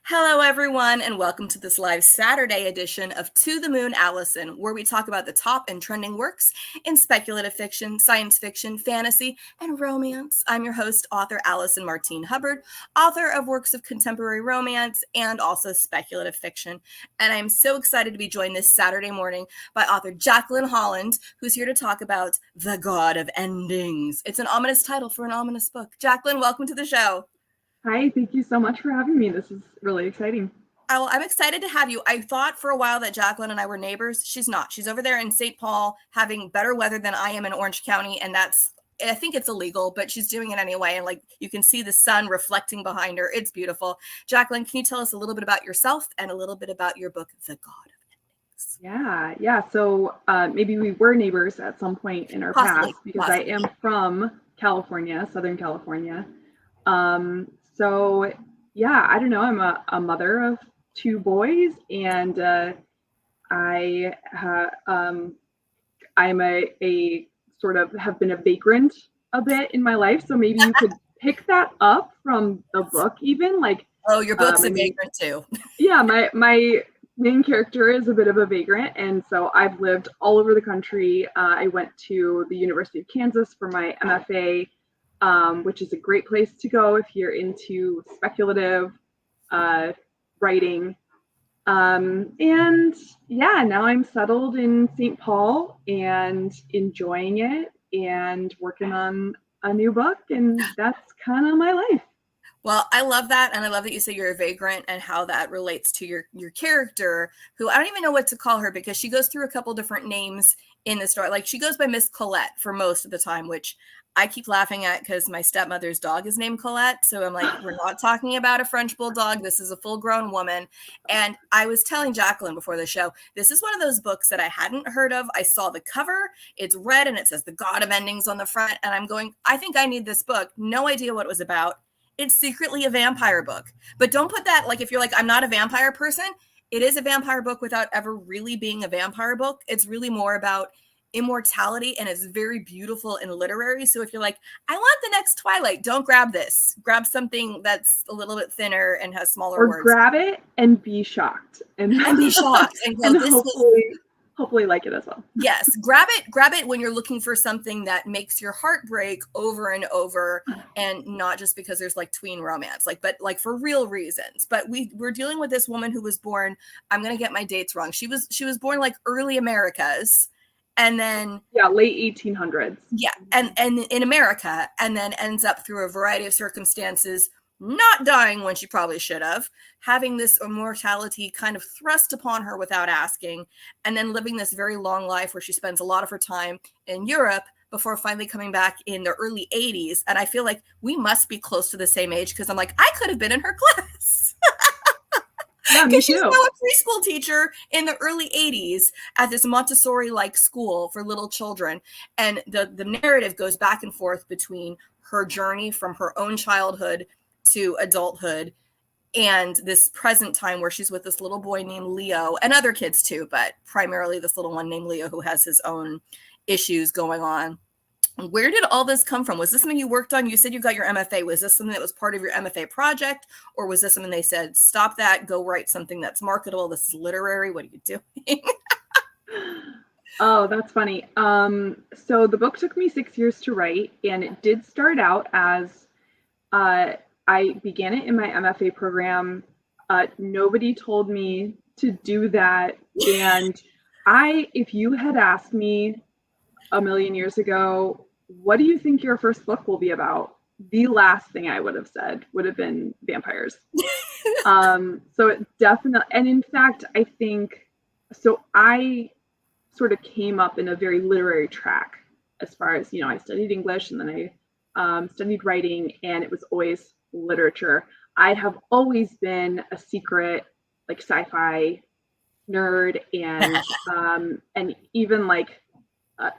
Hello, everyone, and welcome to this live Saturday edition of To the Moon, Allison, where we talk about the top and trending works in speculative fiction, science fiction, fantasy, and romance. I'm your host, author Allison Martine Hubbard, author of works of contemporary romance and also speculative fiction. And I'm so excited to be joined this Saturday morning by author Jacqueline Holland, who's here to talk about The God of Endings. It's an ominous title for an ominous book. Jacqueline, welcome to the show. Hi, thank you so much for having me. This is really exciting. I'm excited to have you. I thought for a while that Jacqueline and I were neighbors. She's not. She's over there in St. Paul having better weather than I am in Orange County. And I think it's illegal, but she's doing it anyway. And like you can see the sun reflecting behind her. It's beautiful. Jacqueline, can you tell us a little bit about yourself and a little bit about your book, The God of Endings? Yeah. So maybe we were neighbors at some point in our past because I am from California, Southern California. So yeah, I don't know. I'm a mother of two boys, and I'm a sort of have been a vagrant a bit in my life. So maybe you could pick that up from the book, even like. Oh, your book's a vagrant too. Yeah, my main character is a bit of a vagrant, and so I've lived all over the country. I went to the University of Kansas for my MFA. Which is a great place to go if you're into speculative writing. And yeah, now I'm settled in St. Paul and enjoying it and working on a new book, and that's kind of my life. Well, I love that, and I love that you say you're a vagrant and how that relates to your character, who I don't even know what to call her because she goes through a couple different names in the story. Like she goes by Miss Colette for most of the time, which I keep laughing at because my stepmother's dog is named Colette. So I'm like, we're not talking about a French bulldog. This is a full-grown woman. And I was telling Jacqueline before the show, this is one of those books that I hadn't heard of. I saw the cover. It's red and it says The God of Endings on the front. And I'm going, I think I need this book. No idea what it was about. It's secretly a vampire book. But don't put that, like if you're like, I'm not a vampire person, it is a vampire book without ever really being a vampire book. It's really more about immortality, and it's very beautiful and literary. So if you're like, I want the next Twilight, don't grab this. Grab something that's a little bit thinner and has smaller words. Or grab it and be shocked. And be shocked. And go, and hopefully like it as well. Yes, grab it when you're looking for something that makes your heart break over and over, and not just because there's like tween romance, but for real reasons. But we're dealing with this woman who was born, I'm gonna get my dates wrong. She was born like early Americas. And then late 1800s. Yeah, and in America, and then ends up through a variety of circumstances, not dying when she probably should have, having this immortality kind of thrust upon her without asking, and then living this very long life where she spends a lot of her time in Europe before finally coming back in the early 80s. And I feel like we must be close to the same age because I'm like, I could have been in her class. Yeah, because she's now a preschool teacher in the early 80s at this Montessori-like school for little children. And the narrative goes back and forth between her journey from her own childhood to adulthood and this present time where she's with this little boy named Leo, and other kids too, but primarily this little one named Leo who has his own issues going on. Where did all this come from? Was this something you worked on? You said you got your MFA. Was this something that was part of your MFA project? Or was this something they said, stop that, go write something that's marketable? This is literary. What are you doing? Oh, that's funny. So the book took me 6 years to write, and it did start out as I began it in my MFA program. Nobody told me to do that. And if you had asked me a million years ago, what do you think your first book will be about? The last thing I would have said would have been vampires. So it definitely, and in fact, I think, so I sort of came up in a very literary track as far as, I studied English and then I studied writing, and it was always literature. I have always been a secret, like sci-fi nerd and even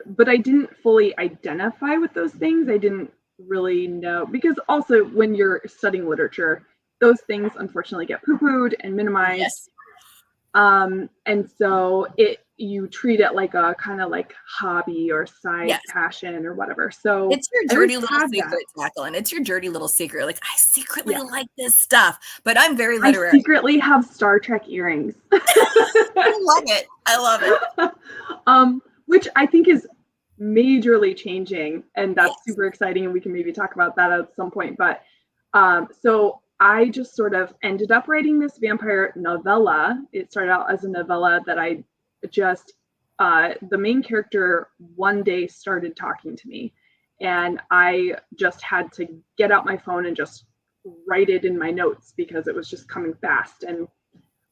but I didn't fully identify with those things. I didn't really know, because also when you're studying literature, those things unfortunately get poo-pooed and minimized. Yes. And so it, you treat it like a kind of like hobby or side Yes. passion or whatever. So it's your dirty little secret, Jacqueline. It's your dirty little secret. Like, I secretly like this stuff, but I'm very literary. I secretly have Star Trek earrings. I love it. I love it. Which I think is majorly changing, and that's super exciting, and we can maybe talk about that at some point. But so I just sort of ended up writing this vampire novella. It started out as a novella that I just the main character one day started talking to me, and I just had to get out my phone and just write it in my notes because it was just coming fast. And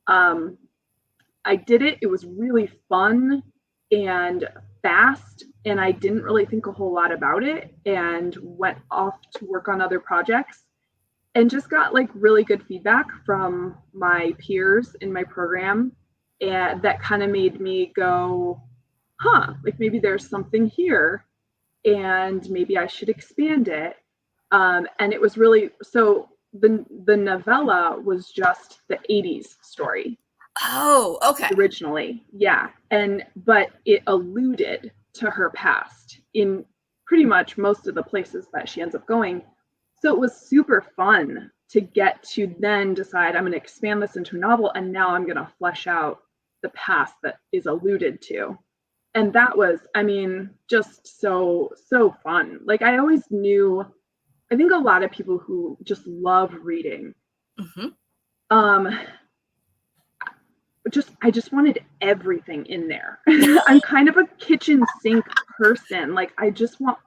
I did it. It was really fun and fast, and I didn't really think a whole lot about it, and went off to work on other projects and just got like really good feedback from my peers in my program. And that kind of made me go, like maybe there's something here and maybe I should expand it. And it was really, so the novella was just the 80s story. Oh, okay. Originally, yeah. But it alluded to her past in pretty much most of the places that she ends up going. So it was super fun to get to then decide I'm going to expand this into a novel, and now I'm going to flesh out the past that is alluded to. And that was, I mean, just so fun. Like, I always knew, I think a lot of people who just love reading, I just wanted everything in there. I'm kind of a kitchen sink person. Like, I just want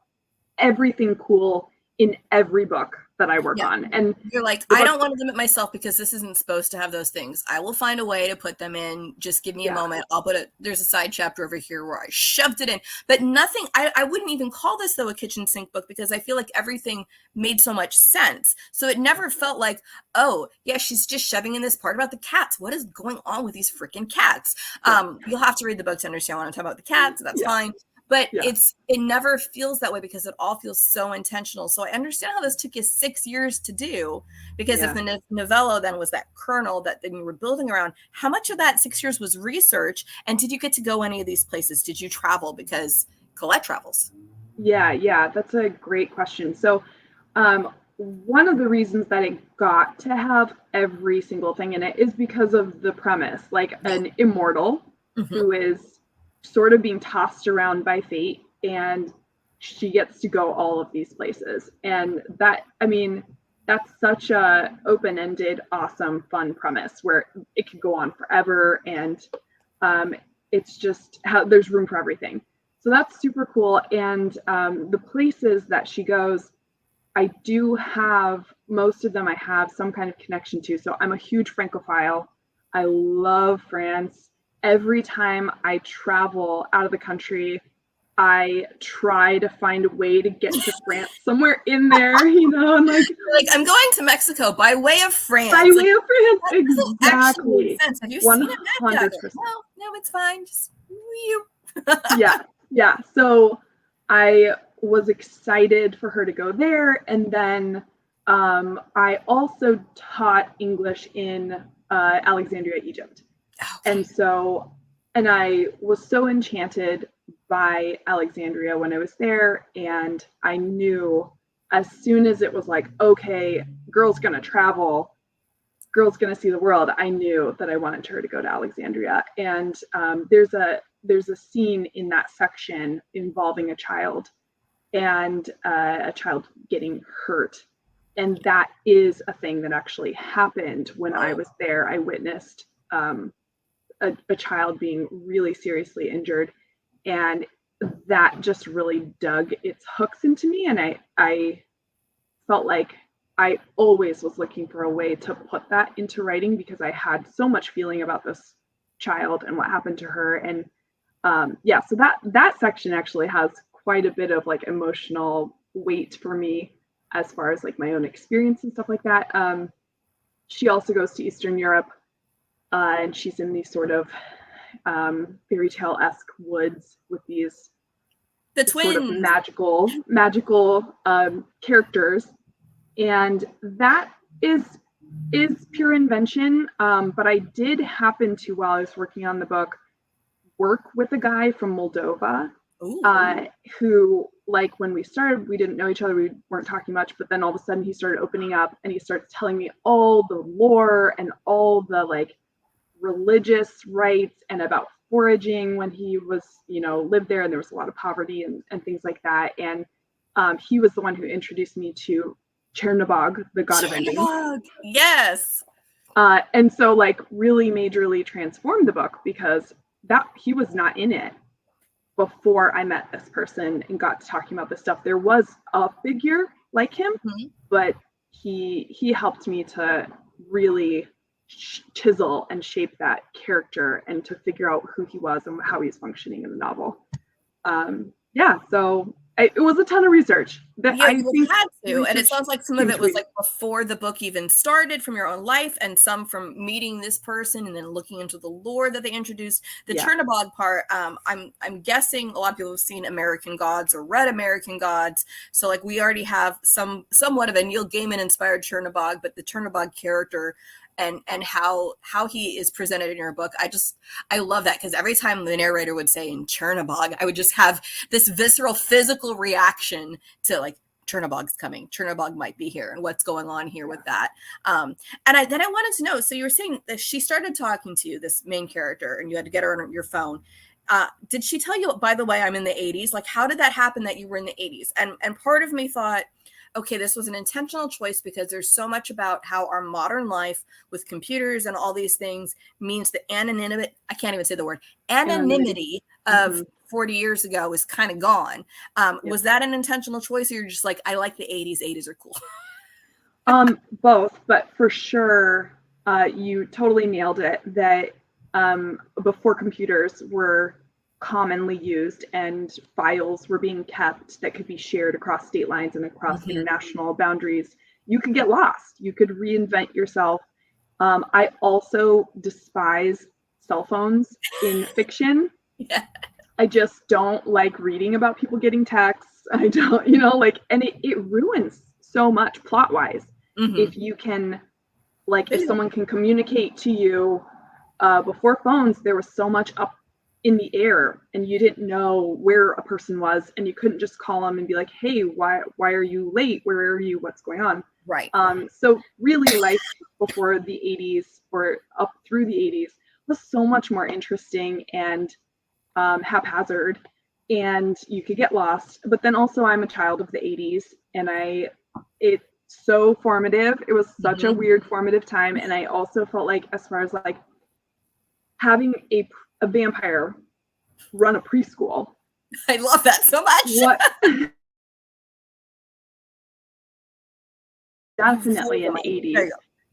everything cool in every book that I work on. And you're like, I don't want to limit myself because this isn't supposed to have those things. I will find a way to put them in. Just give me a moment. I'll put it, there's a side chapter over here where I shoved it in, but nothing, I wouldn't even call this though a kitchen sink book, because I feel like everything made so much sense. So it never felt like, oh yeah, she's just shoving in this part about the cats. What is going on with these freaking cats? You'll have to read the book to understand what I'm talking about the cats. That's fine. But it never feels that way because it all feels so intentional. So I understand how this took you 6 years to do, because if the novella then was that kernel that then you were building around, how much of that 6 years was research? And did you get to go any of these places? Did you travel? Because Colette travels. Yeah, that's a great question. So one of the reasons that it got to have every single thing in it is because of the premise, like an immortal who is sort of being tossed around by fate, and she gets to go all of these places. And that, I mean, that's such a open-ended, awesome, fun premise where it could go on forever, and it's just how there's room for everything. So that's super cool. And the places that she goes, I do have, most of them I have some kind of connection to. So I'm a huge Francophile. I love France. Every time I travel out of the country, I try to find a way to get to France, somewhere in there, you know, and like I'm going to Mexico by way of France. By way of France, exactly. Have you seen it? 100%. No, it's fine. Just you. Yeah. So I was excited for her to go there, and then I also taught English in Alexandria, Egypt. And I was so enchanted by Alexandria when I was there, and I knew as soon as it was like, okay, girl's gonna travel, girl's gonna see the world, I knew that I wanted her to go to Alexandria. And there's a scene in that section involving a child, and a child getting hurt. And that is a thing that actually happened when I was there. I witnessed a child being really seriously injured, and that just really dug its hooks into me. And I felt like I always was looking for a way to put that into writing, because I had so much feeling about this child and what happened to her. And so that section actually has quite a bit of like emotional weight for me as far as like my own experience and stuff like that. She also goes to Eastern Europe. And she's in these sort of fairy tale-esque woods with these twins, sort of magical characters, and that is pure invention. But I did happen to, while I was working on the book, work with a guy from Moldova, Ooh. who, like, when we started, we didn't know each other, we weren't talking much, but then all of a sudden he started opening up and he starts telling me all the lore and all the like religious rites and about foraging when he was, lived there, and there was a lot of poverty and things like that. And he was the one who introduced me to Chernobog, the god of endings. Yes. And so like really majorly transformed the book, because that he was not in it before I met this person and got to talking about this stuff. There was a figure like him, but he helped me to really chisel and shape that character and to figure out who he was and how he's functioning in the novel. So it was a ton of research that I think had to, and it sounds like some of it was like before the book even started, from your own life, and some from meeting this person and then looking into the lore that they introduced. The Chernobog part, I'm guessing a lot of people have seen American Gods or read American Gods, so like we already have somewhat of a Neil Gaiman inspired Chernobog, but the Chernobog character and how he is presented in your book, I love that, because every time the narrator would say in Chernobog, I would just have this visceral physical reaction to like, Chernobog's coming, Chernobog might be here, and what's going on here with that. And I wanted to know, so you were saying that she started talking to you, this main character, and you had to get her on your phone. Did she tell you, by the way, I'm in the 80s? Like, how did that happen that you were in the 80s? And part of me thought, okay, this was an intentional choice, because there's so much about how our modern life with computers and all these things means the anonymity, I can't even say the word, anonymity of 40 years ago is kind of gone. Was that an intentional choice, or you're just like, I like the 80s, 80s are cool? Both, but for sure, you totally nailed it, that before computers were commonly used and files were being kept that could be shared across state lines and across international boundaries, you could get lost. You could reinvent yourself. I also despise cell phones in fiction. I just don't like reading about people getting texts. I don't, and it ruins so much plot wise. If you can, like, if someone can communicate to you, before phones, there was so much up in the air and you didn't know where a person was, and you couldn't just call them and be like, hey, why are you late? Where are you? What's going on? Right. So really life before the 80s or up through the 80s was so much more interesting and haphazard, and you could get lost. But then also I'm a child of the 80s, and it's so formative. It was such a weird formative time. And I also felt like, as far as like having a vampire run a preschool. I love that so much. Definitely an 80s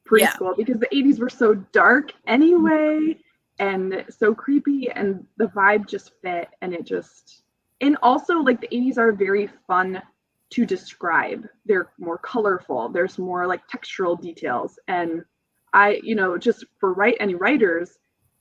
preschool, because the 80s were so dark anyway and so creepy, and the vibe just fit, and also like the 80s are very fun to describe. They're more colorful, there's more like textural details, and I, just for any writers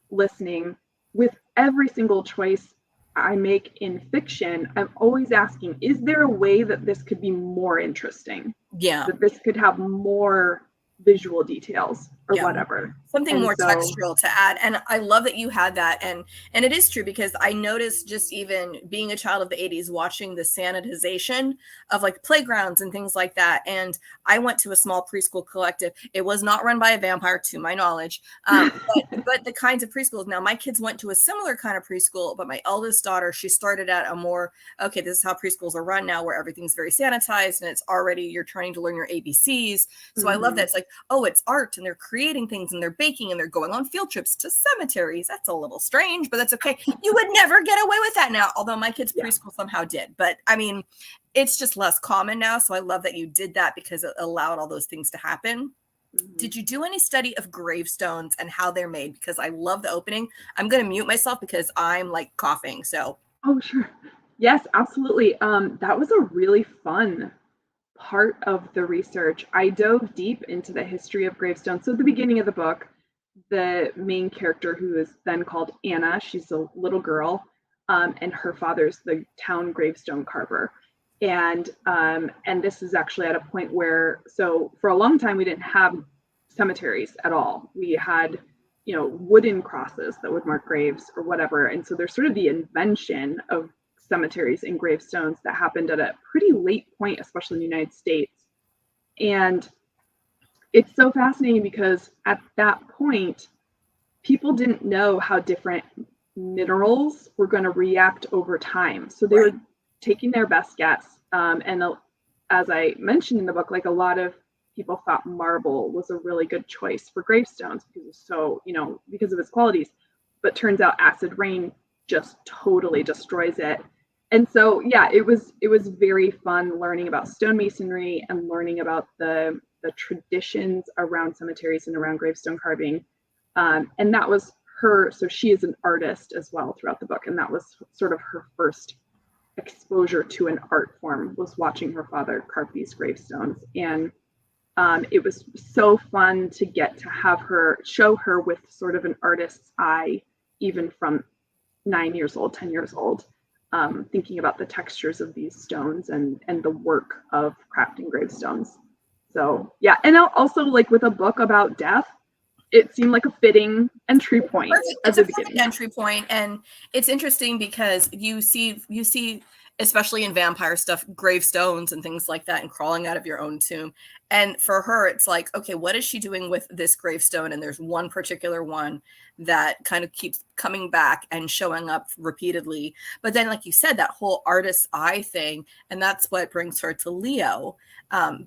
listening, with every single choice I make in fiction, I'm always asking, is there a way that this could be more interesting? That this could have more visual details or whatever. Something more textural to add. And I love that you had that. And it is true, because I noticed, just even being a child of the 80s, watching the sanitization of like playgrounds and things like that. And I went to a small preschool collective. It was not run by a vampire, to my knowledge, but the kinds of preschools. Now, my kids went to a similar kind of preschool, but my eldest daughter, she started at a more, okay, this is how preschools are run now, where everything's very sanitized and it's already, you're trying to learn your ABCs. So I love that. It's like, oh, it's art, and they're creating things, and they're baking, and they're going on field trips to cemeteries. That's a little strange, but that's okay. You would never get away with that now, although my kids' preschool somehow did. But I mean, it's just less common now. So I love that you did that, because it allowed all those things to happen. Did you do any study of gravestones and how they're made? Because I love the opening. I'm going to mute myself because I'm like coughing. So. Oh, sure. Yes, absolutely. That was a really fun part of the research. I dove deep into the history of gravestones. So at the beginning of the book, the main character, who is then called Anna, she's a little girl, and her father's the town gravestone carver. And this is actually at a point where, so for a long time we didn't have cemeteries at all. We had wooden crosses that would mark graves or whatever. And so there's sort of the invention of cemeteries and gravestones that happened at a pretty late point, especially in the United States. And it's so fascinating because at that point, people didn't know how different minerals were going to react over time. So they were taking their best guess. And as I mentioned in the book, like a lot of people thought marble was a really good choice for gravestones because of its qualities. But turns out acid rain just totally destroys it. And so, yeah, it was very fun learning about stonemasonry and learning about the traditions around cemeteries and around gravestone carving. And that was her. So she is an artist as well throughout the book. And that was sort of her first exposure to an art form, was watching her father carve these gravestones. And it was so fun to get to have her show her with sort of an artist's eye, even from 9 years old, 10 years old, thinking about the textures of these stones and the work of crafting gravestones. So yeah, and also like with a book about death, it seemed like a fitting entry point. It's a perfect entry point, and it's interesting because you see, especially in vampire stuff, gravestones and things like that, and crawling out of your own tomb. And for her, it's like, okay, what is she doing with this gravestone? And there's one particular one that kind of keeps coming back and showing up repeatedly. But then, like you said, that whole artist's eye thing, and that's what brings her to Leo,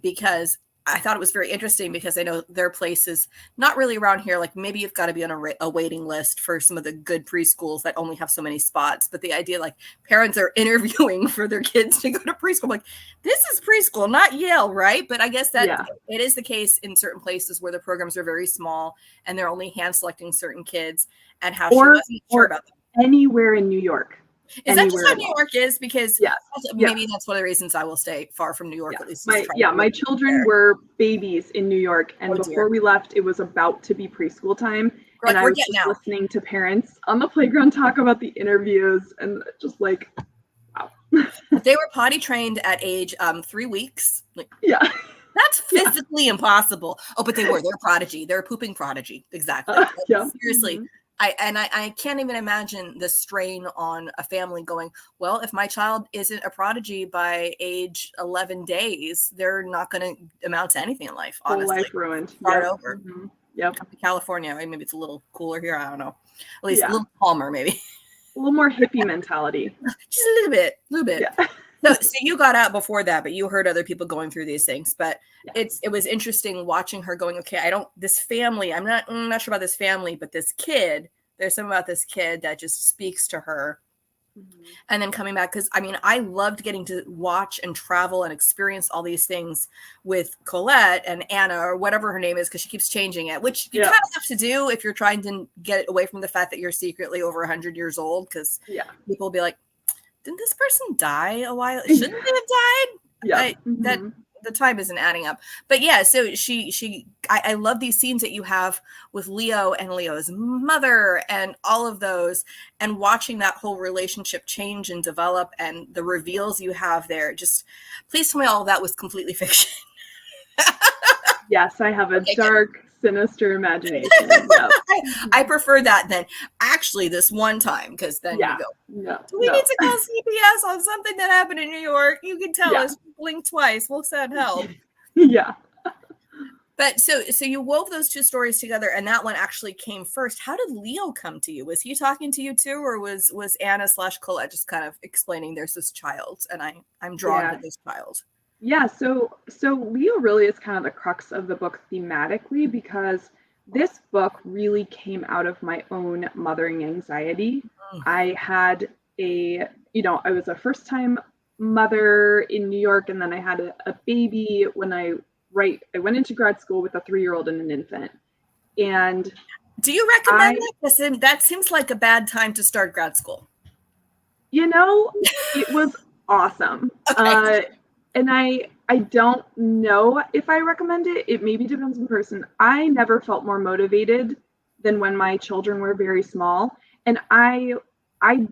because I thought it was very interesting, because I know there are places not really around here, like maybe you've got to be on a waiting list for some of the good preschools that only have so many spots. But the idea, like, parents are interviewing for their kids to go to preschool, I'm like, this is preschool, not Yale, right? But I guess that it is the case in certain places where the programs are very small and they're only hand selecting certain kids, and how she wasn't sure about them. Anywhere in New York. Is that just how New York is? Because maybe that's one of the reasons I will stay far from New York, at least. My children were babies in New York, and before we left, it was about to be preschool time. And I was just listening to parents on the playground talk about the interviews, and just like, wow. They were potty trained at age 3 weeks. Like, that's physically impossible. Oh, but they're a prodigy. They're a pooping prodigy. Exactly. Seriously. Mm-hmm. I can't even imagine the strain on a family going, well, if my child isn't a prodigy by age 11 days, they're not going to amount to anything in life, honestly. Whole life ruined. Start over. Mm-hmm. Yep. Come to California. Maybe it's a little cooler here. I don't know. At least a little calmer, maybe. A little more hippie mentality. Just a little bit. Yeah. So you got out before that, but you heard other people going through these things. But it was interesting watching her going, okay, I'm not sure about this family, but this kid, there's something about this kid that just speaks to her. Mm-hmm. And then coming back, because I loved getting to watch and travel and experience all these things with Colette and Anna, or whatever her name is, because she keeps changing it, which you kind of have to do if you're trying to get away from the fact that you're secretly over 100 years old, because people will be like, didn't this person die a while? Shouldn't they have died? Yeah. The time isn't adding up. But yeah, so I love these scenes that you have with Leo and Leo's mother and all of those, and watching that whole relationship change and develop, and the reveals you have there. Just please tell me all of that was completely fiction. Yes, I have a dark, sinister imagination. I prefer that than actually this one time, because then you go, do we need to call CPS on something that happened in New York? You can tell us, blink twice, we'll send help. But so you wove those two stories together, and that one actually came first. How did Leo come to you? Was he talking to you too, or was Anna / Colette just kind of explaining there's this child, and I'm drawn to this child? Yeah, so Leo really is kind of the crux of the book thematically, because this book really came out of my own mothering anxiety. I had I was a first-time mother in New York, and then I had a baby when I went into grad school with a 3-year-old and an infant. And do you recommend that? That seems like a bad time to start grad school. It was awesome. Okay. And I don't know if I recommend it. It maybe depends on the person. I never felt more motivated than when my children were very small. And I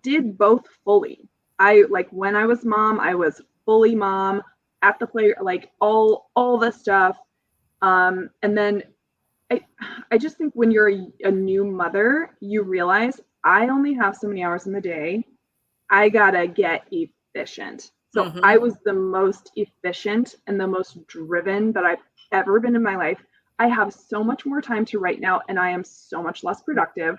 did both fully. When I was mom, I was fully mom at the play, like all the stuff. And then I just think when you're a new mother, you realize I only have so many hours in the day. I gotta get efficient. So I was the most efficient and the most driven that I've ever been in my life. I have so much more time to write now, and I am so much less productive.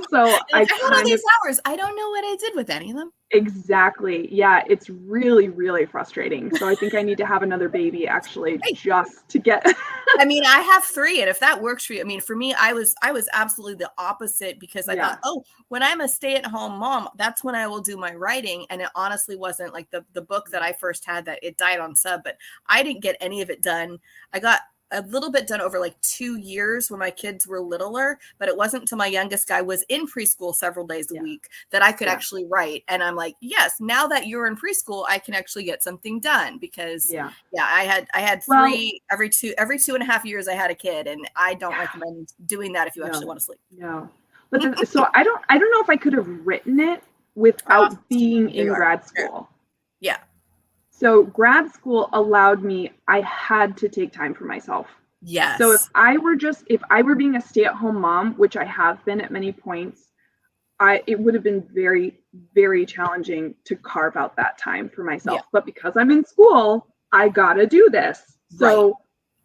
So I got all these hours. I don't know what I did with any of them. Exactly. Yeah, it's really, really frustrating. So I think I need to have another baby actually just to get I mean, I have 3, and if that works for you, I mean, for me, I was absolutely the opposite, because I thought, oh, when I'm a stay-at-home mom, that's when I will do my writing. And it honestly wasn't like the book that I first had, that it died on sub, but I didn't get any of it done. I got a little bit done over like 2 years when my kids were littler, but it wasn't until my youngest guy was in preschool several days a week that I could actually write. And I'm like, yes, now that you're in preschool, I can actually get something done, because I had 3 every 2.5 years I had a kid, and I don't recommend doing that if you actually want to sleep. No. But so I don't know if I could have written it without being in grad school. Yeah. So grad school allowed me, I had to take time for myself. Yes. So if I were being a stay-at-home mom, which I have been at many points, it would have been very, very challenging to carve out that time for myself. Yeah. But because I'm in school, I gotta do this. So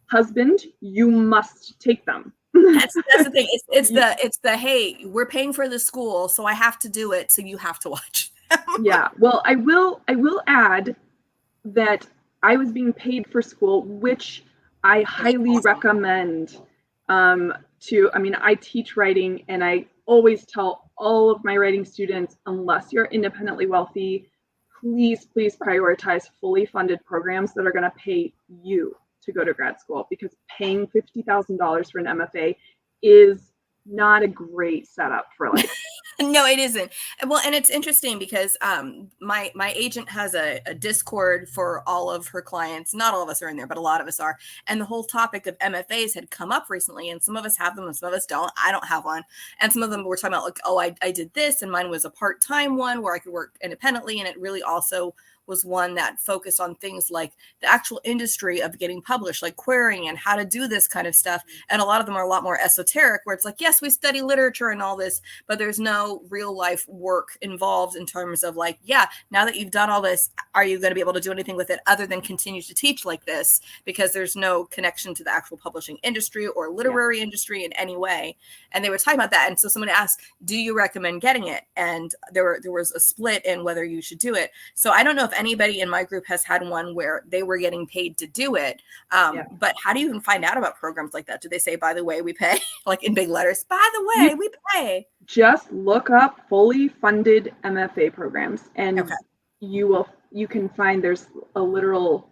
husband, you must take them. That's the thing. It's the hey, we're paying for the school, so I have to do it, so you have to watch. Yeah. Well, I will add that I was being paid for school, which I highly recommend I teach writing, and I always tell all of my writing students, unless you're independently wealthy, please prioritize fully funded programs that are going to pay you to go to grad school, because paying $50,000 for an MFA is not a great setup for life. No, it isn't. Well, and it's interesting because my agent has a Discord for all of her clients. Not all of us are in there, but a lot of us are. And the whole topic of MFAs had come up recently, and some of us have them and some of us don't. I don't have one. And some of them were talking about like, oh, I did this, and mine was a part-time one where I could work independently. And it really also was one that focused on things like the actual industry of getting published, like querying and how to do this kind of stuff. And a lot of them are a lot more esoteric, where it's like, yes, we study literature and all this, but there's no real life work involved in terms of like, yeah, now that you've done all this, are you going to be able to do anything with it other than continue to teach like this? Because there's no connection to the actual publishing industry or literary industry in any way. And they were talking about that. And so someone asked, do you recommend getting it? And there was a split in whether you should do it. So I don't know if anybody in my group has had one where they were getting paid to do it. But how do you even find out about programs like that? Do they say, by the way, we pay, like in big letters, by the way, we pay? Just look up fully funded MFA programs, and you can find there's a literal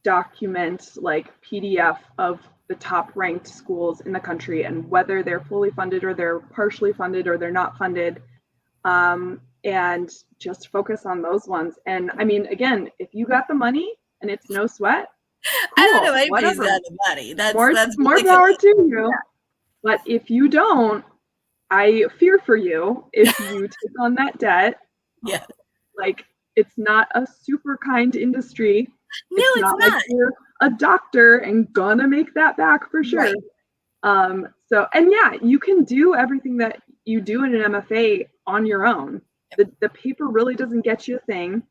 document, like PDF, of the top ranked schools in the country and whether they're fully funded or they're partially funded or they're not funded. And just focus on those ones. And I mean, again, if you got the money and it's no sweat, cool, I don't know anybody's got the money. That's more power to you. Yeah. But if you don't, I fear for you if you take on that debt. Yeah. Like, it's not a super kind industry. No, it's not. Like you're a doctor and gonna make that back for sure. Right. So, and yeah, you can do everything that you do in an MFA on your own. The paper really doesn't get you a thing.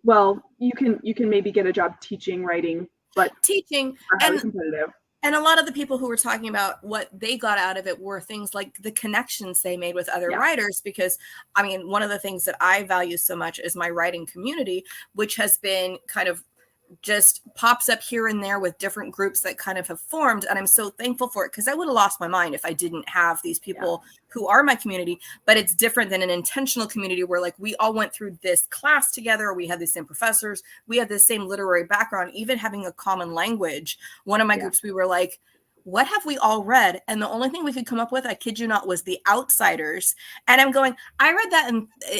Well, you can maybe get a job teaching writing, but teaching and competitive. And a lot of the people who were talking about what they got out of it were things like the connections they made with other writers, because I mean, one of the things that I value so much is my writing community, which has been kind of just pops up here and there with different groups that kind of have formed. And I'm so thankful for it, because I would have lost my mind if I didn't have these people who are my community. But it's different than an intentional community where like we all went through this class together. We had the same professors. We had the same literary background, even having a common language. One of my groups, we were like, what have we all read? And the only thing we could come up with, I kid you not, was The Outsiders. And I'm going, I read that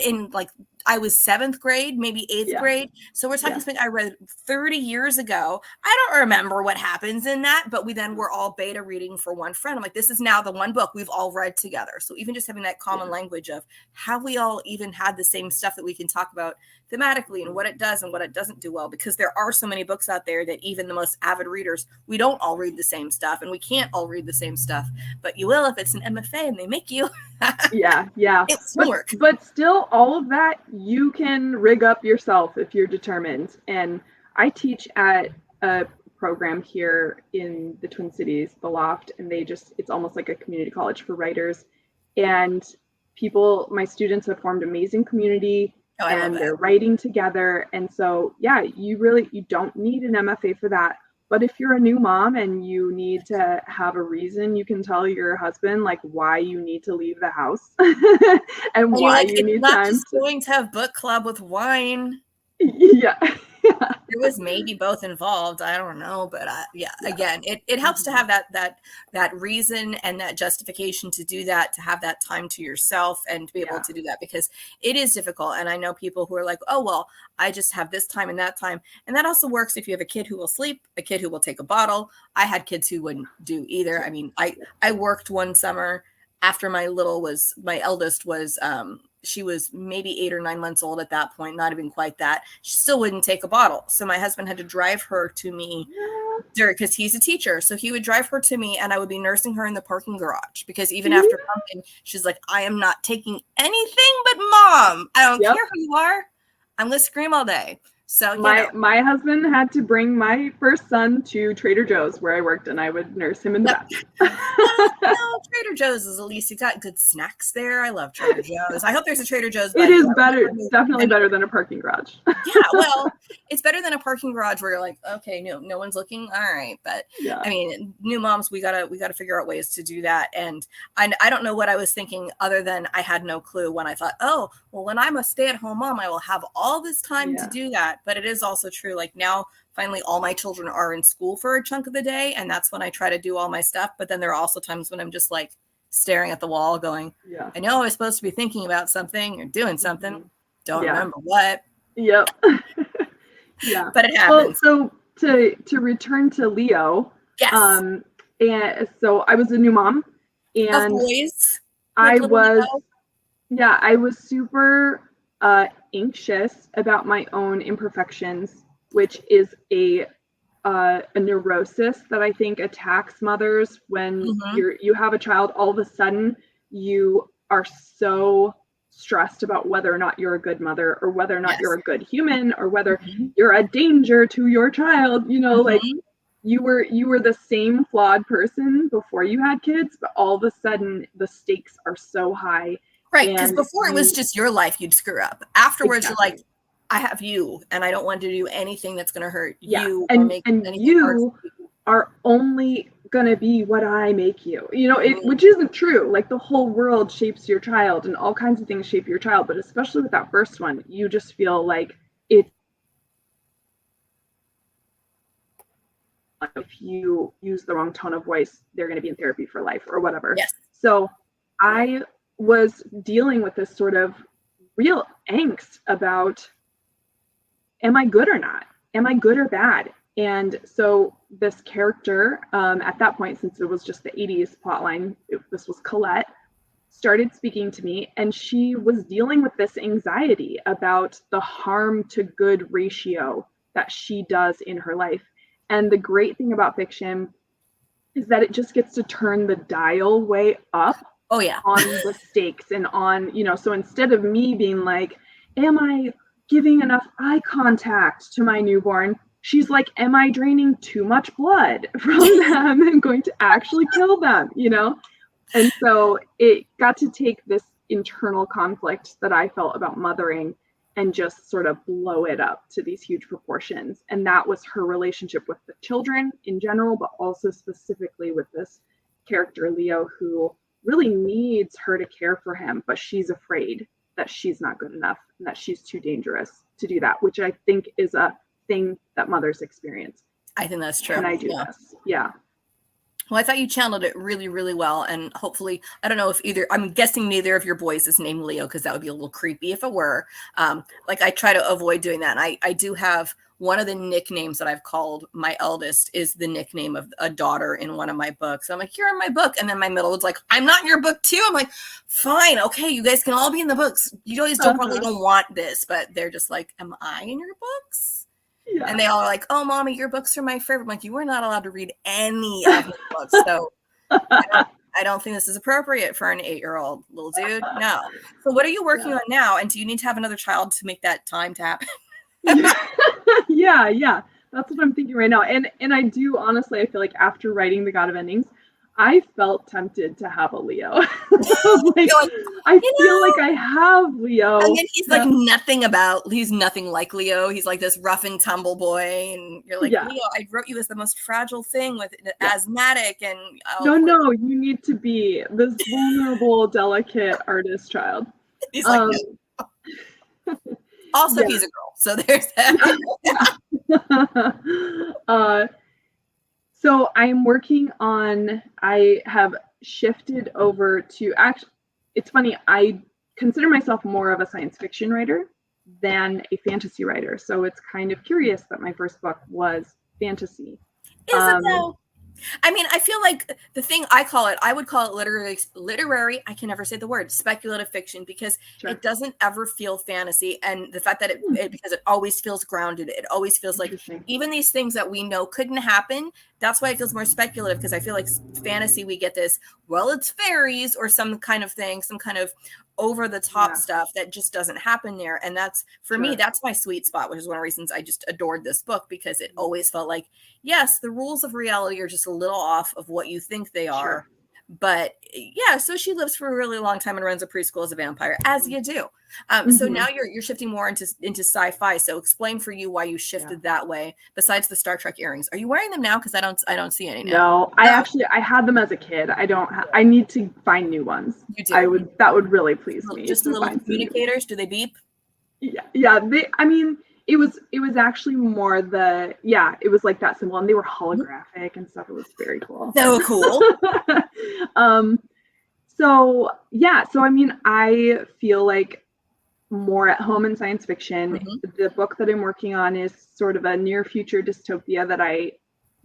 in like I was 7th grade, maybe 8th grade. So we're talking something I read 30 years ago. I don't remember what happens in that, but we then were all beta reading for one friend. I'm like, this is now the one book we've all read together. So even just having that common language of how we all even had the same stuff that we can talk about thematically and what it does and what it doesn't do well, because there are so many books out there that even the most avid readers, we don't all read the same stuff and we can't all read the same stuff, but you will if it's an MFA and they make you. It's work. But still, all of that you can rig up yourself if you're determined. And I teach at a program here in the Twin Cities, the Loft, and it's almost like a community college for writers. And my students have formed amazing community. And they're writing together. And so, you don't need an MFA for that. But if you're a new mom and you need to have a reason, you can tell your husband like why you need to leave the house and why you need time. It's not just going to have book club with wine. There was maybe both involved. I don't know, but again, it helps to have that reason and that justification to do that, to have that time to yourself and to be able to do that, because it is difficult. And I know people who are like, oh, well, I just have this time and that time. And that also works if you have a kid who will sleep, a kid who will take a bottle. I had kids who wouldn't do either. I mean, I worked one summer after my eldest was, she was maybe 8 or 9 months old at that point, not even quite that. She still wouldn't take a bottle. So my husband had to drive her to me because he's a teacher. So he would drive her to me and I would be nursing her in the parking garage, because even after pumping, she's like, I am not taking anything but mom. I don't care who you are. I'm going to scream all day. So my husband had to bring my first son to Trader Joe's where I worked, and I would nurse him in the back. No, Trader Joe's is at least you got good snacks there. I love Trader Joe's. I hope there's a Trader Joe's. It is better. It's definitely better than a parking garage. Well, it's better than a parking garage where you're like, okay, no one's looking. All right, but I mean, new moms, we gotta figure out ways to do that. And I don't know what I was thinking other than I had no clue when I thought, oh, well, when I'm a stay-at-home mom, I will have all this time to do that. But it is also true. Like now, finally, all my children are in school for a chunk of the day. And that's when I try to do all my stuff. But then there are also times when I'm just like staring at the wall going, I know I was supposed to be thinking about something or doing something. Don't remember what. But it happens. Well, so to return to Leo. And so I was a new mom. And of boys. I was super anxious about my own imperfections, which is a neurosis that I think attacks mothers when you have a child. All of a sudden, you are so stressed about whether or not you're a good mother, or whether or not you're a good human, or whether you're a danger to your child. You know, like you were the same flawed person before you had kids, but all of a sudden the stakes are so high. Right, because before it was just your life you'd screw up. Afterwards, you're like, I have you, and I don't want to do anything that's going to hurt you. And you are only going to be what I make you. You know, which isn't true. Like the whole world shapes your child, and all kinds of things shape your child. But especially with that first one, you just feel like if you use the wrong tone of voice, they're going to be in therapy for life or whatever. Yes. So I was dealing with this sort of real angst about, am I good or not? Am I good or bad? And so this character, at that point, since it was just the 80s plotline, this was Colette, started speaking to me, and she was dealing with this anxiety about the harm to good ratio that she does in her life. And the great thing about fiction is that it just gets to turn the dial way up. On the stakes and on, so instead of me being like, am I giving enough eye contact to my newborn? She's like, am I draining too much blood from them and going to actually kill them, And so it got to take this internal conflict that I felt about mothering and just sort of blow it up to these huge proportions. And that was her relationship with the children in general, but also specifically with this character, Leo, who really needs her to care for him, but she's afraid that she's not good enough and that she's too dangerous to do that, which I think is a thing that mothers experience. I think that's true. And I do this. Yeah. Well, I thought you channeled it really, really well. And hopefully, I don't know if either, I'm guessing neither of your boys is named Leo, because that would be a little creepy if it were. Like I try to avoid doing that. And I do have one of the nicknames that I've called my eldest is the nickname of a daughter in one of my books. I'm like, you're in my book. And then my middle was like, I'm not in your book too. I'm like, fine. Okay. You guys can all be in the books. You guys probably don't want this, but they're just like, am I in your books? Yeah. And they all are like, oh, mommy, your books are my favorite. I'm like, you were not allowed to read any of the books. So I don't think this is appropriate for an 8-year-old little dude. No. So what are you working on now? And do you need to have another child to make that time to happen? Yeah. That's what I'm thinking right now. And I do, honestly, I feel like after writing The God of Endings, I felt tempted to have a Leo. I feel like I have Leo. And then he's like he's nothing like Leo. He's like this rough and tumble boy. And you're like, Leo, I wrote you as the most fragile thing with asthmatic. And no, you need to be this vulnerable, delicate artist child. He's like, no. Also, he's a girl. So there's that. So I'm working on, I have shifted over to, actually, it's funny, I consider myself more of a science fiction writer than a fantasy writer. So it's kind of curious that my first book was fantasy. Is it though? I mean, I feel like the thing I would call it literary, I can never say the word, speculative fiction, because it doesn't ever feel fantasy. And the fact that because it always feels grounded, it always feels like even these things that we know couldn't happen, that's why it feels more speculative, because I feel like fantasy, we get this, well, it's fairies or some kind of thing, some kind of over the top stuff that just doesn't happen there. And that's, for me, that's my sweet spot, which is one of the reasons I just adored this book, because it always felt like, yes, the rules of reality are just a little off of what you think they are. But so she lives for a really long time and runs a preschool as a vampire, as you do. So now you're shifting more into sci-fi. So explain for you why you shifted that way. Besides the Star Trek earrings, are you wearing them now? Because I don't see any now. No, I had them as a kid. I need to find new ones. You do. That would really please me. Just the little communicators. Do they beep? Yeah. It was actually more it was like that symbol, and they were holographic and stuff. It was very cool. So cool. So I mean, I feel like more at home in science fiction. The book that I'm working on is sort of a near future dystopia that I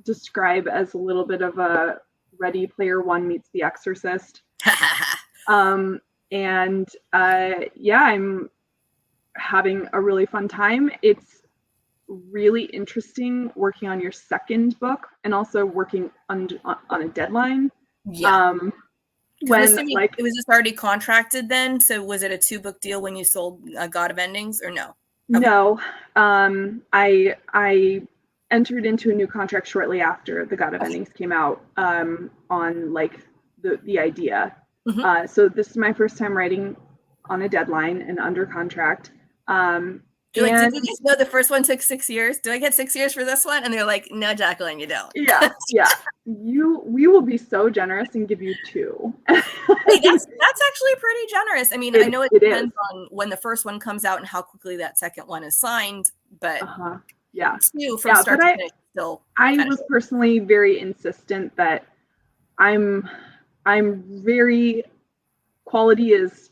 describe as a little bit of a Ready Player One meets The Exorcist. I'm having a really fun time. It's really interesting working on your second book and also working on a deadline. Was this already contracted then? So was it a 2-book deal when you sold God of Endings, or no? Okay. No. I entered into a new contract shortly after The God of Endings came out on like the idea. So this is my first time writing on a deadline and under contract. Did you just know the first one took 6 years? Do I get 6 years for this one? And they're like, no, Jacqueline, you don't. Yeah. We will be so generous and give you 2. Hey, that's actually pretty generous. I mean, I know it depends on when the first one comes out and how quickly that second one is signed, but 2 from start to finish still. I was personally very insistent that I'm very, quality is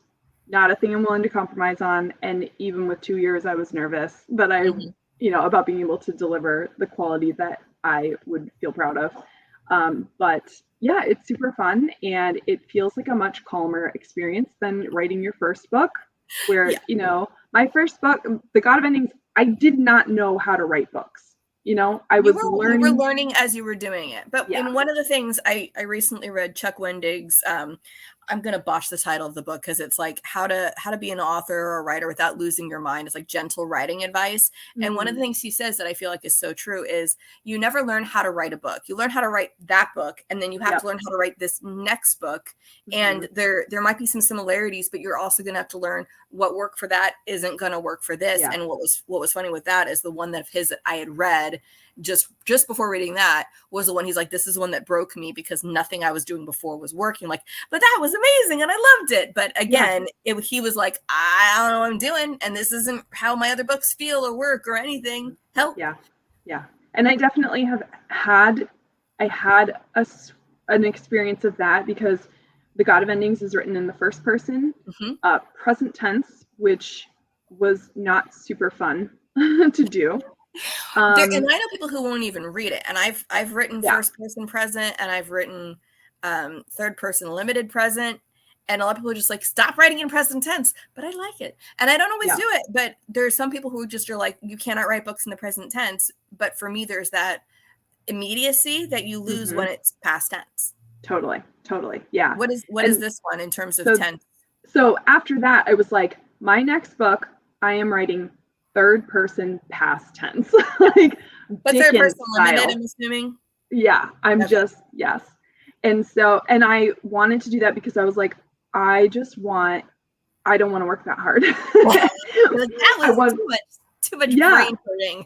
not a thing I'm willing to compromise on. And even with 2 years, I was nervous, but about being able to deliver the quality that I would feel proud of. But yeah, it's super fun, and it feels like a much calmer experience than writing your first book, where, my first book, The God of Endings, I did not know how to write books. I was learning. You were learning as you were doing it. But in one of the things I recently read Chuck Wendig's, I'm going to botch the title of the book because it's like how to be an author or a writer without losing your mind. It's like gentle writing advice. And one of the things he says that I feel like is so true is you never learn how to write a book. You learn how to write that book, and then you have to learn how to write this next book. And there might be some similarities, but you're also going to have to learn what worked for that isn't going to work for this. And what was funny with that is the one of his that I had read just before reading that was the one he's like, this is one that broke me because nothing I was doing before was working. Like, but that was amazing and I loved it. But again, he was like, I don't know what I'm doing, and this isn't how my other books feel or work or anything. Help. Yeah. And I definitely have had an experience of that because The God of Endings is written in the first person, present tense, which was not super fun to do. And I know people who won't even read it. And I've written first person present, and I've written third person limited present. And a lot of people are just like, stop writing in present tense. But I like it. And I don't always do it. But there are some people who just are like, you cannot write books in the present tense. But for me, there's that immediacy that you lose when it's past tense. Totally. Yeah. What is this one in terms of tense? So after that, I was like, my next book, I am writing third person past tense. Like, but third person limited, I'm assuming. Yeah, yes. And so, and I wanted to do that because I was like, I don't want to work that hard. That was too much brain hurting.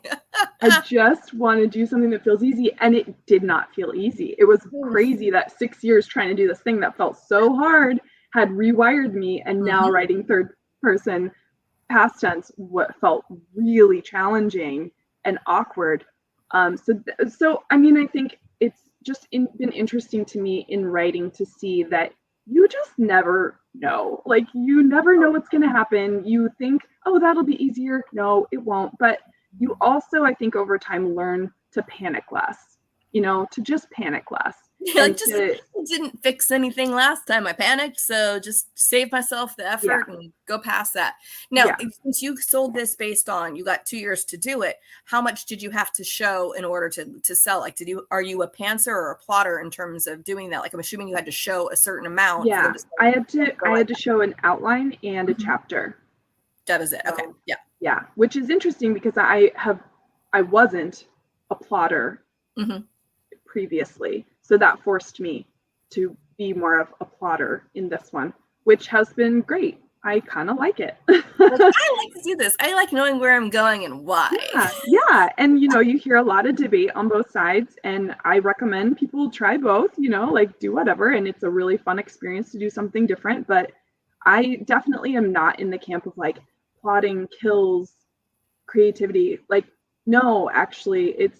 I just want to do something that feels easy, and it did not feel easy. It was crazy that 6 years trying to do this thing that felt so hard had rewired me, and now writing third person past tense what felt really challenging and awkward. So I mean, I think it's just been interesting to me in writing to see that you just never know. Like, you never know what's going to happen. You think, oh, that'll be easier. No, it won't. But you also, I think, over time learn to panic less, to just panic less. It didn't fix anything last time I panicked, so just save myself the effort and go past that. Now, since you sold this based on, you got 2 years to do it, how much did you have to show in order to sell? Like, are you a pantser or a plotter in terms of doing that? Like, I'm assuming you had to show a certain amount. Yeah, I had to show an outline and a chapter. That was it. Okay. Yeah, which is interesting because I wasn't a plotter previously. So that forced me to be more of a plotter in this one, which has been great. I kind of like it. I like to do this. I like knowing where I'm going and why. Yeah. And, you hear a lot of debate on both sides, and I recommend people try both, like do whatever. And it's a really fun experience to do something different. But I definitely am not in the camp of like plotting kills creativity. Like, no, actually, it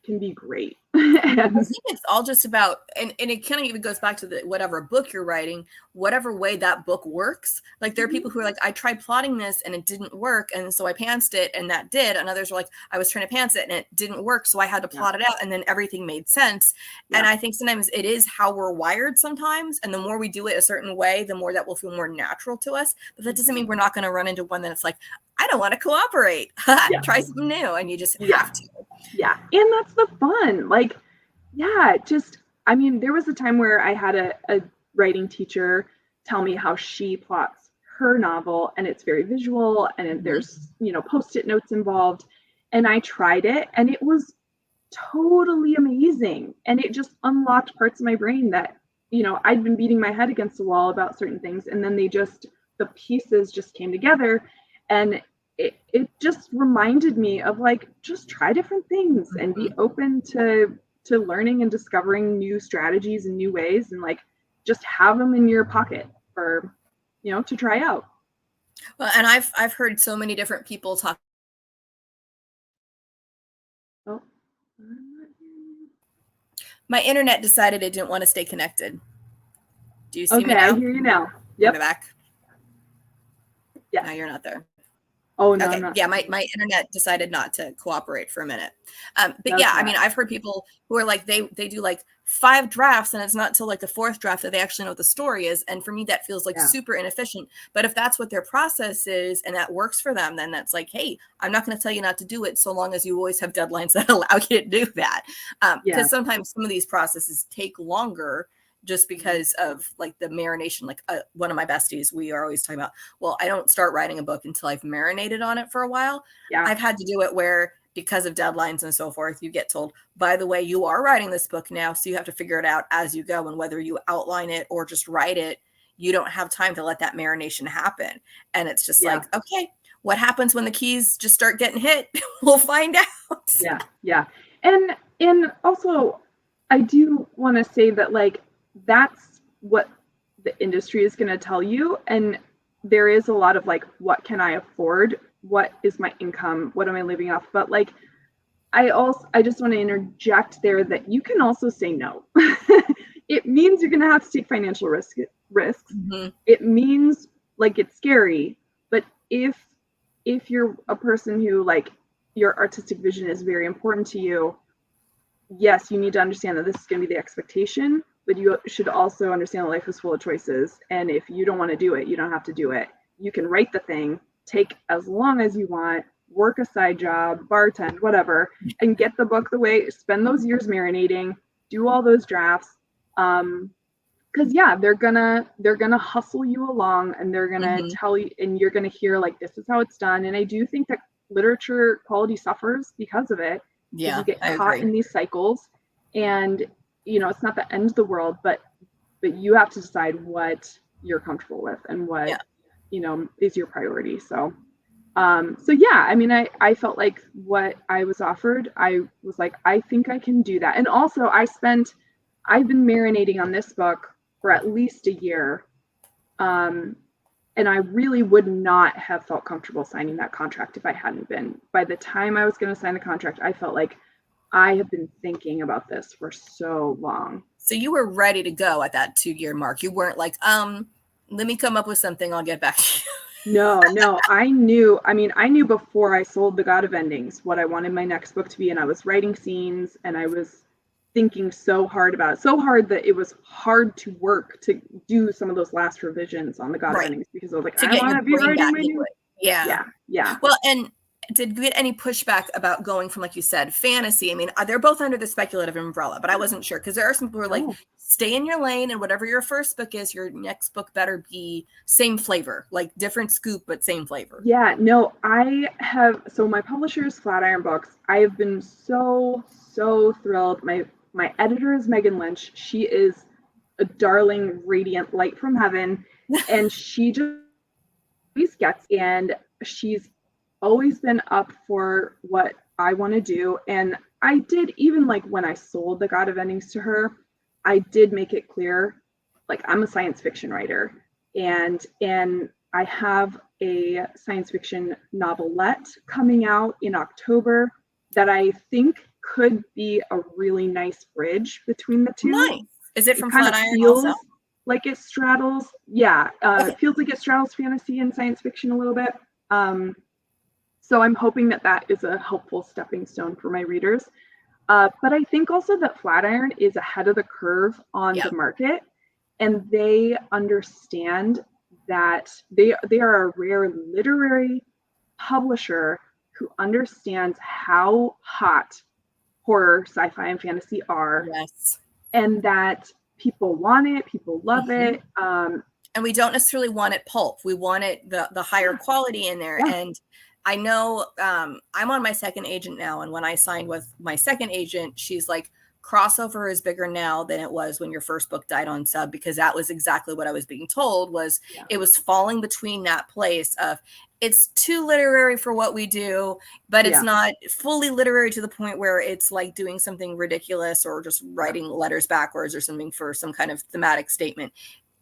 can be great. I think it's all just about, and it kind of even goes back to whatever book you're writing, whatever way that book works. Like, there are people who are like, I tried plotting this and it didn't work, and so I pantsed it and that did. And others were like, I was trying to pants it and it didn't work, so I had to plot it out, and then everything made sense. And I think sometimes it is how we're wired sometimes, and the more we do it a certain way, the more that will feel more natural to us. But that doesn't mean we're not going to run into one that it's like, I don't want to cooperate. Try something new, and you just have to. Yeah, and that's the fun. Like, I mean, there was a time where I had a writing teacher tell me how she plots her novel, and it's very visual, and there's, Post-it notes involved. And I tried it, and it was totally amazing. And it just unlocked parts of my brain that, I'd been beating my head against the wall about certain things. And then the pieces just came together, and it just reminded me of like, just try different things and be open to learning and discovering new strategies and new ways, and like just have them in your pocket for, to try out. Well, and I've heard so many different people talk. Oh, my internet decided it didn't want to stay connected. Do you see me now? now? I hear you now. Yep. Back. Yeah. No, you're not there. Oh, no. Okay. Yeah, my internet decided not to cooperate for a minute. But I mean, I've heard people who are like, they do like 5 drafts, and it's not till like the 4th draft that they actually know what the story is. And for me, that feels like super inefficient. But if that's what their process is and that works for them, then that's like, hey, I'm not going to tell you not to do it so long as you always have deadlines that allow you to do that. Because sometimes some of these processes take longer, just because of like the marination. Like one of my besties, we are always talking about, well, I don't start writing a book until I've marinated on it for a while. I've had to do it where, because of deadlines and so forth, you get told, by the way, you are writing this book now, so you have to figure it out as you go. And whether you outline it or just write it, you don't have time to let that marination happen. And it's just like, okay, what happens when the keys just start getting hit? We'll find out. Yeah. And also, I do want to say that, like, that's what the industry is going to tell you. And there is a lot of like, what can I afford? What is my income? What am I living off? But like, I just want to interject there that you can also say no. it means you're going to have to take financial risks. Mm-hmm. It means like it's scary, but if you're a person who like your artistic vision is very important to you, yes, you need to understand that this is going to be the expectation, but you should also understand that life is full of choices. And if you don't want to do it, you don't have to do it. You can write the thing, take as long as you want, work a side job, bartend, whatever, and get the book the way, spend those years marinating, do all those drafts. Because yeah, they're gonna hustle you along, and they're gonna tell you, and you're gonna hear like, this is how it's done. And I do think that literature quality suffers because of it. Yeah, you get caught in these cycles, and you know, it's not the end of the world, but you have to decide what you're comfortable with and what you know is your priority. So yeah, I mean, I felt like what I was offered, I was like, I think I can do that. And also I've been marinating on this book for at least a year. And I really would not have felt comfortable signing that contract if I hadn't been. By the time I was going to sign the contract, I felt like I have been thinking about this for so long. So you were ready to go at that 2-year mark. You weren't like, let me come up with something, I'll get back to you. No, I knew before I sold The God of Endings what I wanted my next book to be, and I was writing scenes, and I was thinking so hard about it, so hard that it was hard to work to do some of those last revisions on The God of Endings, because I was like, I want to be writing my new. Yeah. Well, and did you get any pushback about going from, like you said, fantasy? I mean, they're both under the speculative umbrella, but I wasn't sure, because there are some people who are like, stay in your lane, and whatever your first book is, your next book better be same flavor, like different scoop, but same flavor. Yeah, no, so my publisher is Flatiron Books. I have been so thrilled. My editor is Megan Lynch. She is a darling, radiant light from heaven, and she just always gets, and she's always been up for what I want to do. And I did, even like when I sold The God of Endings to her, I did make it clear, like, I'm a science fiction writer, and I have a science fiction novelette coming out in October that I think could be a really nice bridge between the two. Nice. Is it from Flatiron also? Like it straddles, it feels like it straddles fantasy and science fiction a little bit. So I'm hoping that is a helpful stepping stone for my readers. But I think also that Flatiron is ahead of the curve on the market, and they understand that they are a rare literary publisher who understands how hot horror, sci-fi, and fantasy are. Yes. And that people want it, people love it. And we don't necessarily want it pulp. We want it the higher quality in there. And I know I'm on my second agent now, and when I signed with my second agent, she's like, crossover is bigger now than it was when your first book died on sub, because that was exactly what I was being told. Was it was falling between that place of, it's too literary for what we do, but it's not fully literary to the point where it's like doing something ridiculous or just writing letters backwards or something for some kind of thematic statement.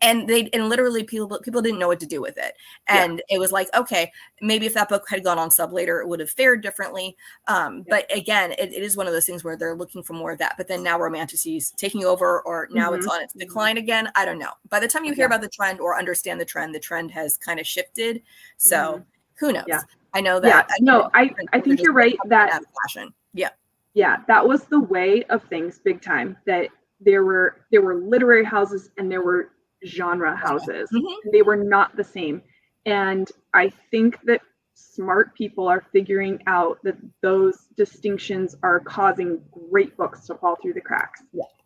And literally people didn't know what to do with it. And it was like, okay, maybe if that book had gone on sub later, it would have fared differently. But again, it is one of those things where they're looking for more of that. But then now Romanticy's taking over, or now it's on its decline again. I don't know. By the time you hear about the trend or understand the trend has kind of shifted. So who knows? I know that. I think you're right that fashion. Yeah, that was the way of things big time. That there were literary houses and there were genre houses. They were not the same. And I think that smart people are figuring out that those distinctions are causing great books to fall through the cracks.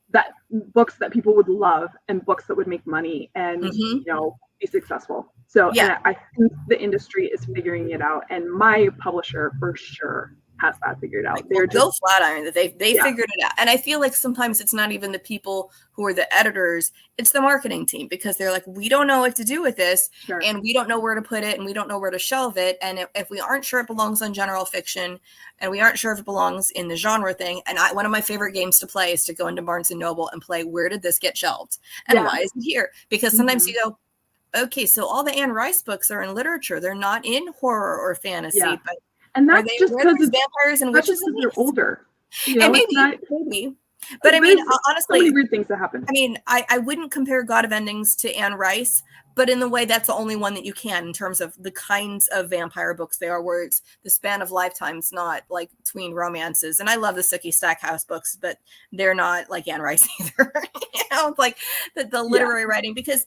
That books that people would love, and books that would make money and you know, be successful. So and I think the industry is figuring it out, and my publisher for sure has that figured out. They're just Flatiron that they figured it out. And I feel like sometimes it's not even the people who are the editors, it's the marketing team, because they're like, we don't know what to do with this, and we don't know where to put it, and we don't know where to shelve it. And if we aren't sure it belongs on general fiction, and we aren't sure if it belongs in the genre thing, and one of my favorite games to play is to go into Barnes and Noble and play, where did this get shelved? And why is it here? Because sometimes you go, okay, so all the Anne Rice books are in literature. They're not in horror or fantasy, but and that's just because vampires and witches, they're older. You know, and maybe But I mean, There's so honestly, many weird things that happen. I mean, I wouldn't compare God of Endings to Anne Rice, but in the way that's the only one that you can in terms of the kinds of vampire books they are, where it's the span of lifetimes, not like tween romances. And I love the Sookie Stackhouse books, but they're not like Anne Rice either. It's like the literary writing, because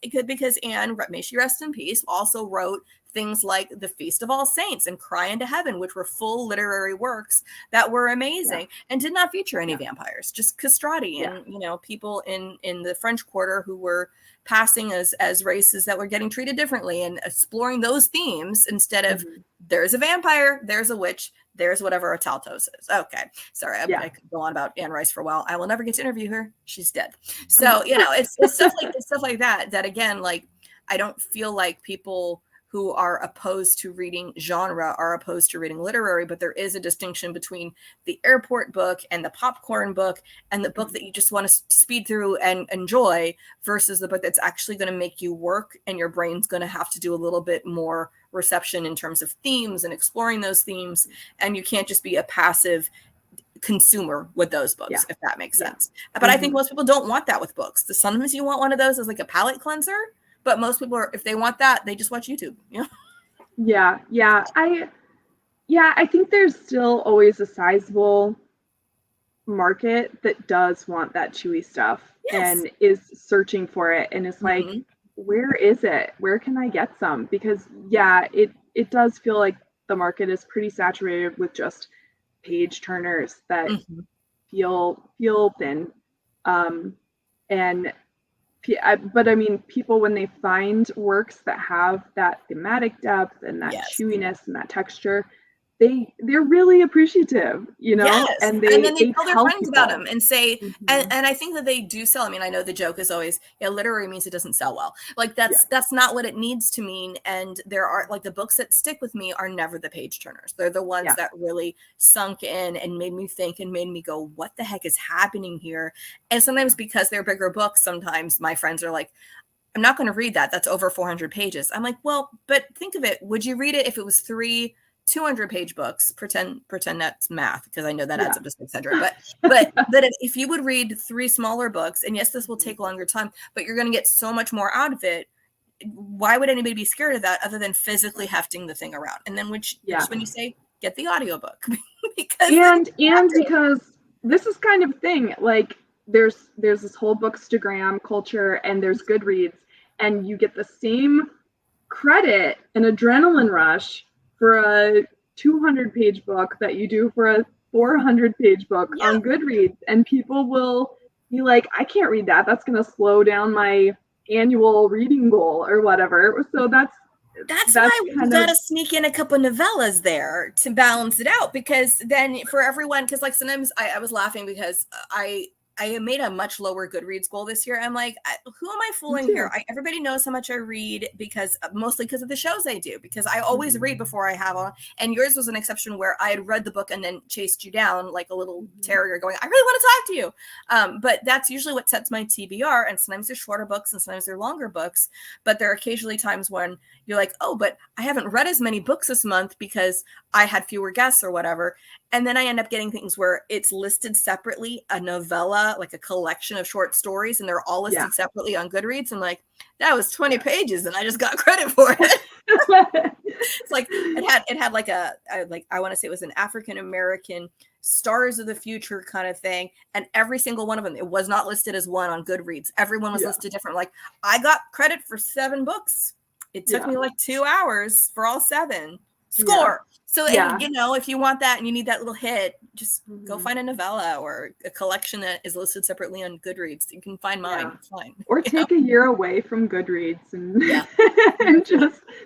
Anne, may she rest in peace, also wrote things like The Feast of All Saints and Cry into Heaven, which were full literary works that were amazing and did not feature any vampires, just castrati and, people in the French Quarter who were passing as races that were getting treated differently, and exploring those themes instead of there's a vampire, there's a witch, there's whatever a Taltos is. Okay. Sorry. I could go on about Anne Rice for a while. I will never get to interview her. She's dead. So, it's stuff like that again, like, I don't feel like people who are opposed to reading genre are opposed to reading literary, but there is a distinction between the airport book and the popcorn book and the book that you just want to speed through and enjoy, versus the book that's actually going to make you work, and your brain's going to have to do a little bit more reception in terms of themes and exploring those themes. And you can't just be a passive consumer with those books, if that makes sense. But I think most people don't want that with books. Sometimes you want one of those as like a palate cleanser. But most people if they want that, they just watch YouTube. I think there's still always a sizable market that does want that chewy stuff and is searching for it, and is like, where is it? Where can I get some? Because it does feel like the market is pretty saturated with just page turners that feel thin, but I mean, people, when they find works that have that thematic depth and that chewiness and that texture, they're really appreciative, and then they tell their friends about them and say, and I think that they do sell. I mean, I know the joke is always, literary means it doesn't sell well. Like that's not what it needs to mean. And there are, like, the books that stick with me are never the page turners. They're the ones that really sunk in and made me think and made me go, what the heck is happening here? And sometimes, because they're bigger books, sometimes my friends are like, I'm not going to read that. That's over 400 pages. I'm like, well, but think of it. Would you read it if it was 3 200-page books? Pretend that's math, because I know that adds up to 600. But if you would read 3 smaller books, and yes, this will take longer time, but you're going to get so much more out of it. Why would anybody be scared of that, other than physically hefting the thing around? And then when you say get the audiobook, because this is kind of thing, like, there's this whole Bookstagram culture, and there's Goodreads, and you get the same credit and adrenaline rush for a 200-page book that you do for a 400-page book on Goodreads. And people will be like, I can't read that. That's going to slow down my annual reading goal or whatever. So that's why we got to sneak in a couple novellas there to balance it out, because then for everyone, because like sometimes I was laughing because I made a much lower Goodreads goal this year. I'm like, who am I fooling here? Everybody knows how much I read, mostly because of the shows I do, because I always read before I have on. And yours was an exception, where I had read the book and then chased you down like a little terrier going, I really want to talk to you. But that's usually what sets my TBR. And sometimes they're shorter books and sometimes they're longer books. But there are occasionally times when you're like, oh, but I haven't read as many books this month because I had fewer guests or whatever. And then I end up getting things where it's listed separately, a novella, like a collection of short stories, and they're all listed separately on Goodreads. And like, that was 20 pages and I just got credit for it. It's like, it had like I want to say it was an African-American stars of the future kind of thing. And every single one of them, it was not listed as one on Goodreads. Everyone was listed different. Like, I got credit for 7 books. It took me like 2 hours for all 7. Score. So, if you want that and you need that little hit, just go find a novella or a collection that is listed separately on Goodreads. You can find mine. It's fine. Or take a year away from Goodreads and and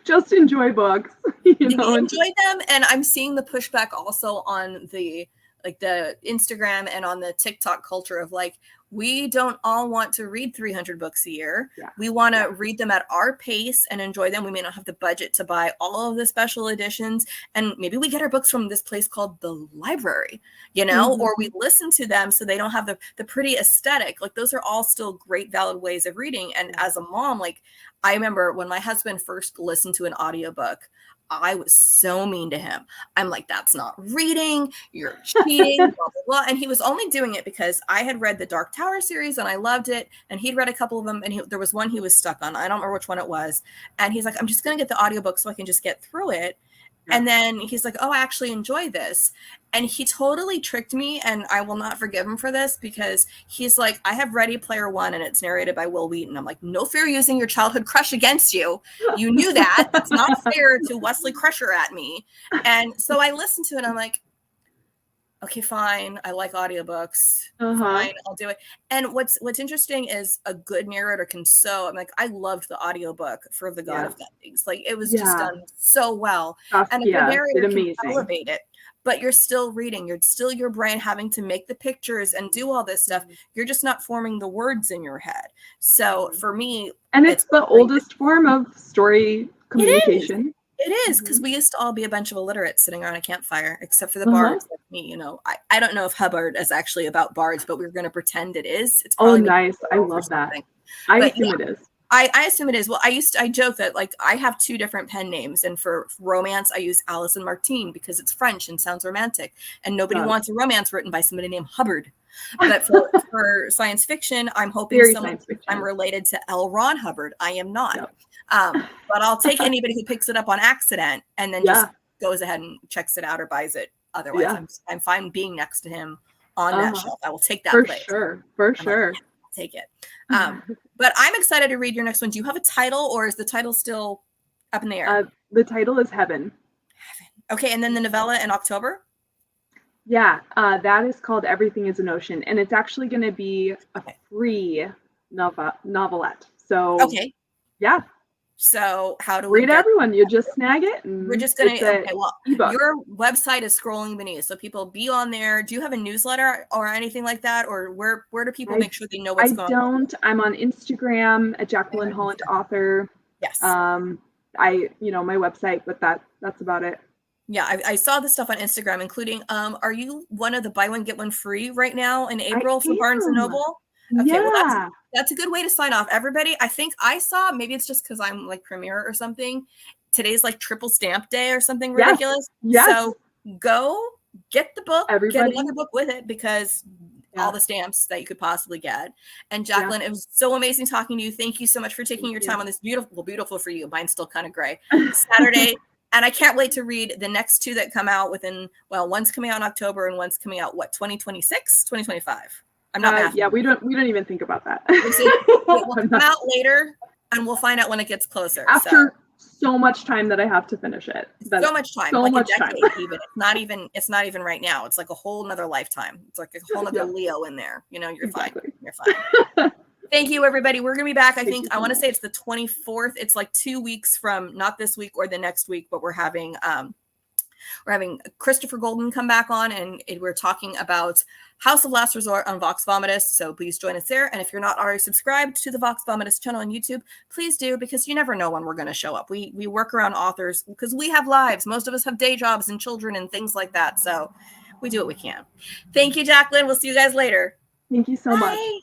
just enjoy books. Enjoy them. And I'm seeing the pushback also on the Instagram and on the TikTok culture of like, we don't all want to read 300 books a year. We want to read them at our pace and enjoy them. We may not have the budget to buy all of the special editions. And maybe we get our books from this place called the library, or we listen to them so they don't have the pretty aesthetic. Like, those are all still great, valid ways of reading. And as a mom, like, I remember when my husband first listened to an audiobook, I was so mean to him. I'm like, that's not reading, you're cheating, blah, blah, blah. And he was only doing it because I had read the Dark Tower series and I loved it. And he'd read a couple of them. And there was one he was stuck on. I don't remember which one it was. And he's like, I'm just going to get the audiobook so I can just get through it. And then he's like, oh, I actually enjoy this. And he totally tricked me. And I will not forgive him for this because he's like, I have Ready Player One and it's narrated by Will Wheaton. I'm like, no fair using your childhood crush against you. You knew that. It's not fair to Wesley Crusher at me. And so I listened to it. I'm like, okay, fine. I like audiobooks. Fine, I'll do it. And what's interesting is a good narrator can sew. I'm like, I loved the audiobook for The God of Things. Like it was just done so well. And a good narrator can elevate it. But you're still reading. You're still your brain having to make the pictures and do all this stuff. You're just not forming the words in your head. So for me, and it's the oldest form of story communication. It is, because we used to all be a bunch of illiterates sitting around a campfire, except for the bards like me. You know, I don't know if Hubbard is actually about bards, but we're going to pretend it is. It's nice. I love that. I assume it is. I assume it is. Well, I joke that like I have 2 different pen names, and for romance I use Allison Martine because it's French and sounds romantic, and nobody wants a romance written by somebody named Hubbard. But for science fiction, I'm hoping I'm related to L. Ron Hubbard. I am not. No. But I'll take anybody who picks it up on accident and then just goes ahead and checks it out or buys it. Otherwise, I'm fine being next to him on that shelf. I will take that place. For sure. I'll take it. But I'm excited to read your next one. Do you have a title, or is the title still up in the air? The title is Heaven. Okay, and then the novella in October? Yeah, that is called Everything is an Ocean, and it's actually going to be a free novelette. So, yeah. So how do we read everyone? You just snag it. And we're just going to, your website is scrolling beneath. So people be on there. Do you have a newsletter or anything like that? Or where do people make sure they know what's going on? I don't. I'm on Instagram at Jacqueline Holland author. Yes. My website, but that's about it. Yeah, I saw this stuff on Instagram, including, are you one of the buy one, get one free right now in April for Barnes & Noble? Okay, well, that's a good way to sign off. Everybody, I think I saw, maybe it's just because I'm like Premiere or something, today's like triple stamp day or something ridiculous. Yes. So go get the book, get another book with it, because all the stamps that you could possibly get. And Jacqueline, it was so amazing talking to you. Thank you so much for taking your time on this beautiful for you. Mine's still kind of gray Saturday. And I can't wait to read the next 2 that come out one's coming out in October and one's coming out, 2026, 2025. I'm not we don't even think about that. We'll come out later and we'll find out when it gets closer. After so much time that I have to finish it. So much time. So like much a decade, time. Even. It's not even right now. It's like a whole nother lifetime. It's like a whole nother Leo in there. You know, you're fine. You're fine. Thank you, everybody. We're going to be back. I want to say it's the 24th. It's like 2 weeks from not this week or the next week, but we're having Christopher Golden come back on, and we're talking about House of Last Resort on Vox Vomitus. So please join us there. And if you're not already subscribed to the Vox Vomitus channel on YouTube, please do, because you never know when we're going to show up. We work around authors because we have lives. Most of us have day jobs and children and things like that. So we do what we can. Thank you, Jacqueline. We'll see you guys later. Thank you so much. Bye.